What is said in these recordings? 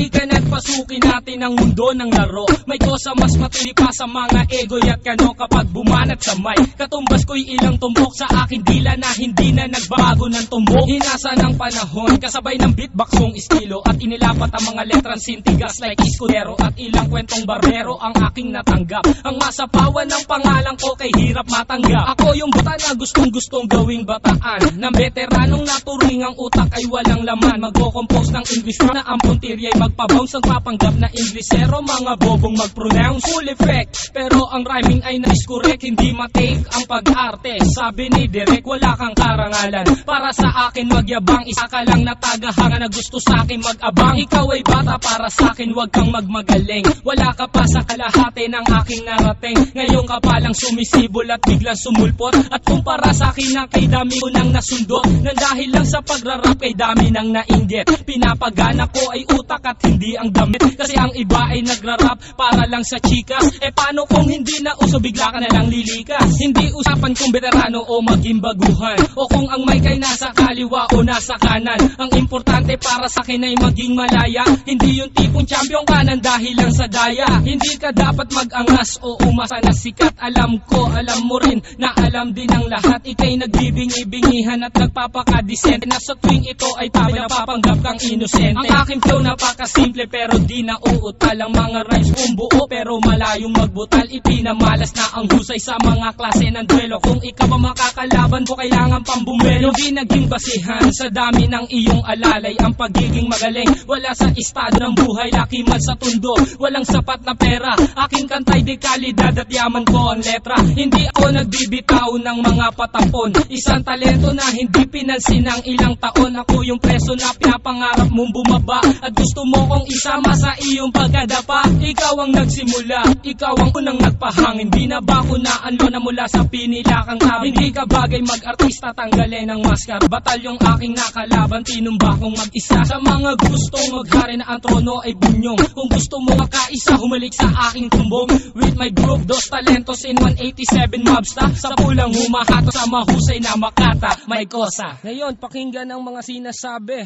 Halika na't pasukin natin ang mundo ng laro. May kosa mas matindi pa sa mga egoy at kano kapag bumanat sa mic. Katumbas ko'y ilang tumbok sa akin dila na hindi na nagbago ng tumbok. Hinasa ng panahon kasabay ng beatboxong estilo at inilapat ang mga letrang sintigas like Escudero at ilang kwentong barbero ang aking natanggap. Ang masapawan ng pangalan ko kay hirap matanggap. Ako yung bata na gustong gawing bataan ng veteranong naturing ang utak ay walang laman. Magko-compose ng English na ang puntirya'y magpabounce. Ang papanggap na Inglesero, mga bobong mag-pronounce. Full effect, pero ang rhyming ay na-correct. Hindi matake ang pag-arte. Sabi ni Derek, wala kang karangalan para sa akin magyabang. Isa ka lang na tagahanga na gusto sa akin mag-abang. Ikaw ay bata para sa akin, wag kang magmagaling. Wala ka pa sa kalahati ng aking narating. Ngayon ka palang sumisibol at biglang sumulpot. At kumpara sa akin na kay dami ko nang nasundot. Nang dahil lang sa pagrarap kay dami nang nainggit. Pinapagana ko ay utak at hindi ang damit. Kasi ang iba ay nagrarap para lang sa chikas. E paano kung hindi na uso bigla ka na lang lilikas? Hindi usapan kung veterano o maging baguhan, o kung ang mic ay nasa kaliwa o nasa kanan. Ang importante para sa akin ay maging malaya. Hindi yung tipong champion ka nang dahil lang sa daya. Hindi ka dapat mag-angas o umasa na sikat. Alam ko, alam mo rin na alam din ang lahat. Ika'y nagbibingi-bingihan at nagpapakadisente na sa tuwing ito ay tabi napapanggap kang inosente. Ang aking flow napakasimple pero di na uutal. Ang mga rhymes kong buo pero malayong magbutal. Ipinamalas na ang husay sa mga klase ng duelo. Kung ikaw ang makakalaban ko kailangan pang bumelo. Di naging basihan sa dami ng iyong alalay ang pagiging magaling. Wala sa estado ng buhay, laki man sa tundo. Walang sapat na pera, aking kantay di kalidad at yaman ko ang letra. Hindi ako nagbibitaw ng mga patapon. Isang talento na hindi pinansin ng ilang taon. Ako yung preso na pinapangarap mong bumaba at gusto mo kong isama sa iyong pagkadapa. Ikaw ang nagsimula, ikaw ang unang nagpahangin. Di na ba kunaan mo na mula sa pinila kang tabi? Hindi ka bagay mag-artista, tanggalin ang maskara. Batalyong aking nakalaban, tinumba kong mag-isa. Sa mga gustong maghari na ang trono ay bunyong. Kung gusto mo makaisa, humalik sa aking tumbong. With my group, Dos Talentos in 187 mobsta. Sa pulang humahato sa mahusay na makata. May kosa. Ngayon, pakinggan ang mga sinasabi.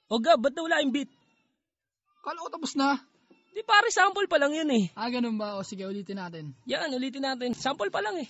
O Gab, ba't wala yung beat? Kala ko tapos na. Di pare, sample pa lang yun eh. Ganun ba? O sige, ulitin natin. Yan, ulitin natin. Sample pa lang eh.